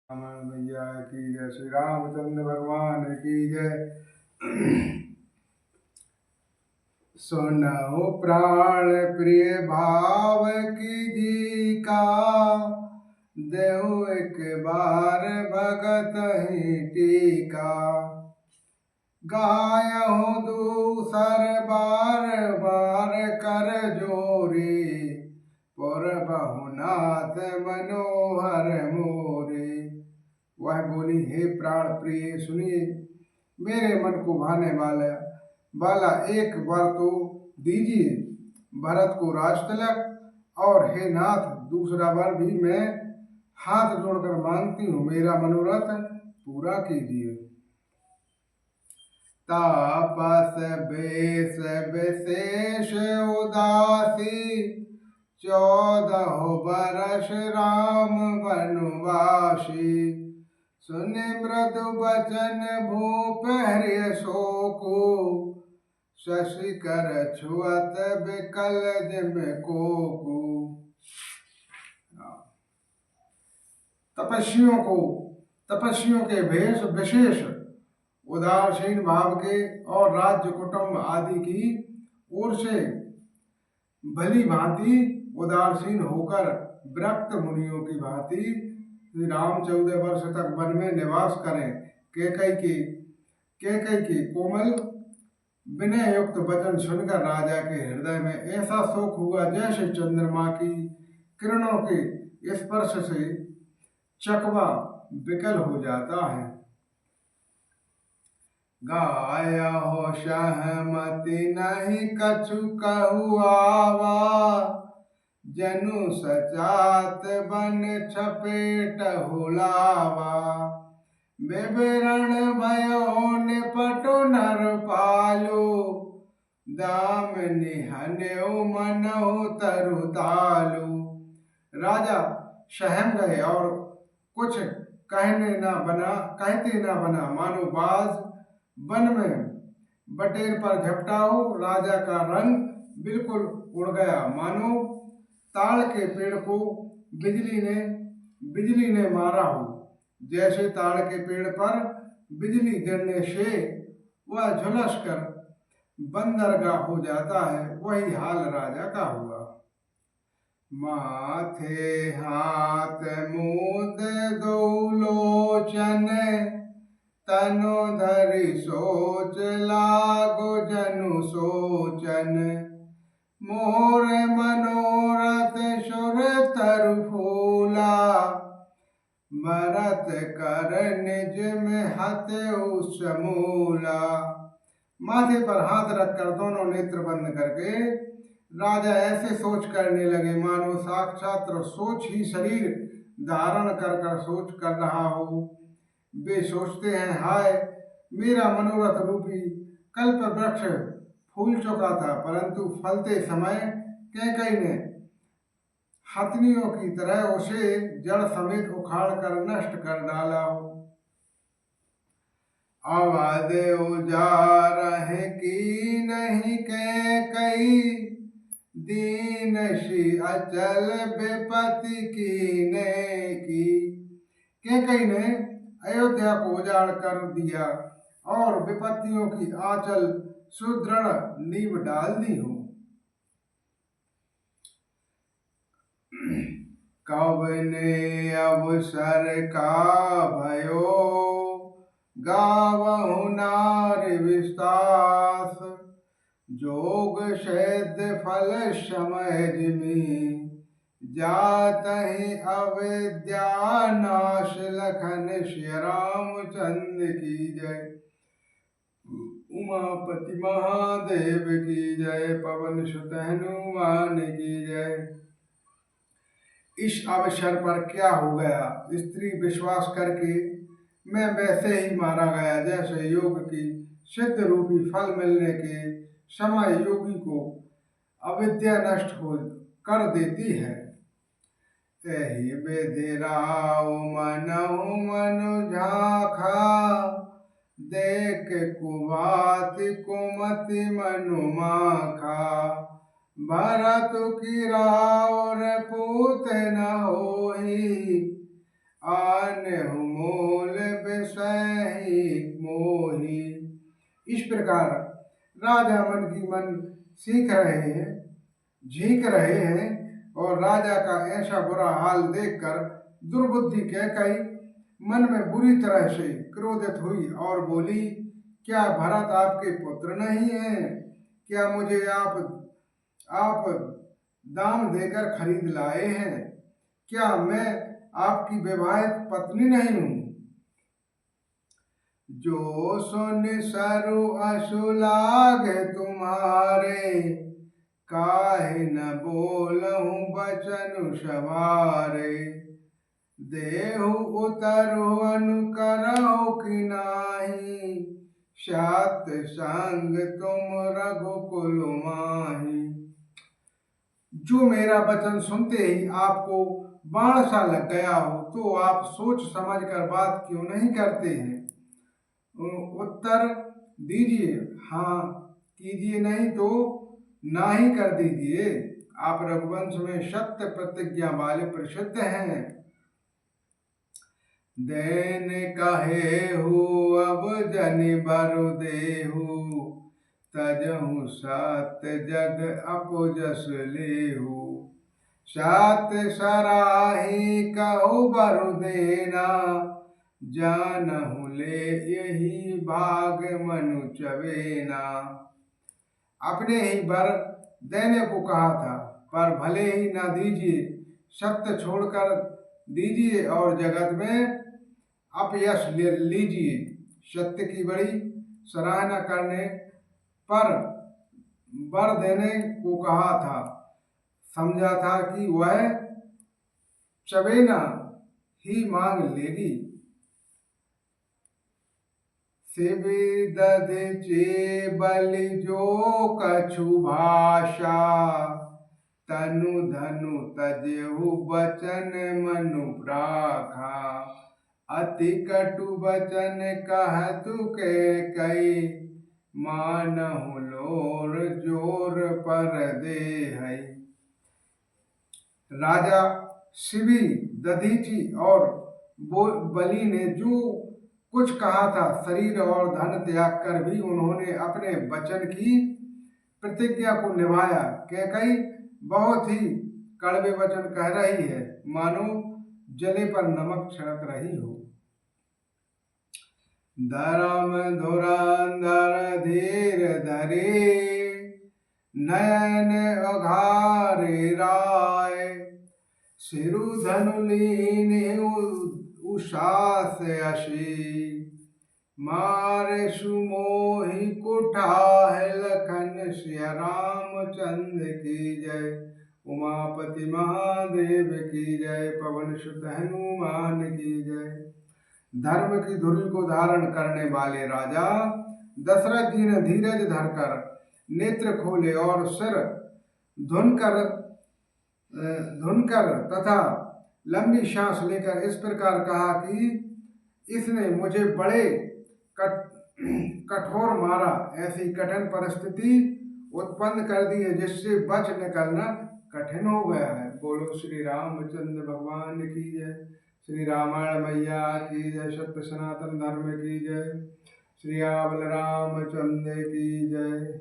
राम मैया की जय, श्री रामचंद्र भगवान की जय। सुनहु प्राण प्रिय भाव की जी का, देहु एक बार भगत ही टीका। गायहु दूसर बार बार कर जोरी, पुर बहुनाथ मनोहर मोरे। वह बोली, हे प्राण प्रिय सुनिए, मेरे मन को भाने वाला एक बार तो दीजिए भरत को राज तिलक, और हे नाथ दूसरा बार भी मैं हाथ जोड़कर मांगती हूँ, मेरा मनोरथ पूरा कीजिए। तापस बेश विशेष उदासी, 14 बरस राम वनवासी। सुनि मृदु बचन भूप हृदय शोको, शशि कर छुअत बिकल जिम कोकु। तपस्वियों के भेष विशेष उदासीन भाव के और राज्य कुटुंब आदि की ओर से भली भांति उदासीन होकर विरक्त मुनियों की भांति श्री राम 14 वर्ष तक वन में निवास करें। कैकई के कोमल विनय युक्त वचन सुनकर राजा के हृदय में ऐसा शोक हुआ जैसे चंद्रमा की किरणों के स्पर्श से चकवा विकल हो जाता है। गाया हो सहमति नहीं कछु कहु आवा, जनु सचात बन छपेट हुलावा। विवरण भयो निपटु नर पालो, दामिनी हन्यु मनहु तरु तालु। राजा सहम गए और कुछ कहते ना बना, मानो बाज वन में बटेर पर झपटा हो। राजा का रंग बिल्कुल उड़ गया, मानो ताड़ के पेड़ को बिजली ने मारा हो। जैसे ताड़ के पेड़ पर बिजली गिरने से वह झुलस कर बंदरगाह हो जाता है, वही हाल राजा का हुआ। माथे हाथ मुद दो लोचन, तनु धरि सोच लागो जनु सोचन। मोर मनोरथ सुर तरु फूला, भरत कर निज में हत्यो समूला। माथे पर हाथ रखकर दोनों नेत्र बंद करके राजा ऐसे सोच करने लगे, मानो साक्षात सोच ही शरीर धारण कर सोच कर रहा हो। वे सोचते हैं, हाय मेरा मनोरथ रूपी कल्प वृक्ष फूल चुका था, परंतु फलते समय कैकई ने हथनियों की तरह उसे जड़ समेत उखाड़ कर नष्ट कर डाला हो। अवध उजाड़ की नहीं कैकई, दीन सी अचल विपत्ति की। कैकई ने अयोध्या को उजाड़ कर दिया और विपत्तियों की आंचल सुदृढ़ नींव डाल दी हो। कब ने अवसर का भयो, गावहु नारी विस्तास। जोग सिद्ध फल समय जिमि, जातहि अविद्या नाश। लखन श्री रामचंद्र की जय। उमापति महादेव की जय। पवन सुत हनुमान की जय। इस अवसर पर क्या हो गया, स्त्री विश्वास करके मैं वैसे ही मारा गया जैसे योग की सिद्ध रूपी फल मिलने के समय योगी को अविद्या नष्ट हो कर देती है। एहि विधि राव मनहु मनु झाखा, देख कुभाति कुमति मनु माखा। भरत की राव पूत न होई, आनहु मोल बिसहि मोहि। इस प्रकार राजा मन की मन सीख रहे हैं, झींक रहे हैं, और राजा का ऐसा बुरा हाल देखकर दुर्बुद्धि कैकई मन में बुरी तरह से क्रोधित हुई और बोली, क्या भरत आपके पुत्र नहीं है? क्या मुझे आप दाम देकर खरीद लाए हैं? क्या मैं आपकी विवाहित पत्नी नहीं हूं? जो सुन सरु अशु लागे तुम्हारे, काहे न बोलहु बचन सवारे। देहु उतरु अनुकरहु कि नाही, सात संग तुम रघुकुल माही। जो मेरा वचन सुनते ही आपको बाण सा लग गया हो, तो आप सोच समझ कर बात क्यों नहीं करते हैं? उत्तर दीजिए, हाँ कीजिए, नहीं तो ना ही कर दीजिए। आप रघुवंश में सत्य प्रतिज्ञा वाले प्रसिद्ध हैं। देन कहे हु अब जन बरु देहु, तजहु सात जग अपुजस लेहु। सात सराही कहु बरु देना, जानहु ले यही भाग मनु चबेना। अपने ही वर देने को कहा था, पर भले ही न दीजिए, सत्य छोड़कर दीजिए और जगत में अपयश लीजिए। सत्य की बड़ी सराहना करने पर वर देने को कहा था, समझा था कि वह चबेना ही मांग लेगी। चे बलि जो कछु भाषा, तनु धनु तजेहु बचन मनु प्राखा। अति कटु बचन कहतु के कई, मानहु लोर जोर पर दे है। राजा शिवी, दधीचि और बलि ने जो कुछ कहा था, शरीर और धन त्याग कर भी उन्होंने अपने वचन की प्रतिज्ञा को निभाया। कैकई बहुत ही कड़वे वचन कह रही है, मानो जले पर नमक छिड़क रही हो। धर्म धुरंधर धीर धरे, नयन अघारे राय। सिरु धनु लीन उषास अशी, मारे सुमोहि कुठाह लखन सिया रामचंद्र की जय। उमापति महादेव की जय, पवन सुत हनुमान की जय। धर्म की धुरी को धारण करने वाले राजा दशरथ जी ने धीरज धरकर नेत्र खोले और सिर धुनकर तथा लंबी सांस लेकर इस प्रकार कहा कि इसने मुझे बड़े कठोर मारा, ऐसी कठिन परिस्थिति उत्पन्न कर दी है जिससे बच निकलना कठिन हो गया है। बोलो श्री रामचंद्र भगवान की जय। श्री रामायण मैया की जय। सत्य सनातन धर्म की जय। श्री बलरामचंद्र की जय।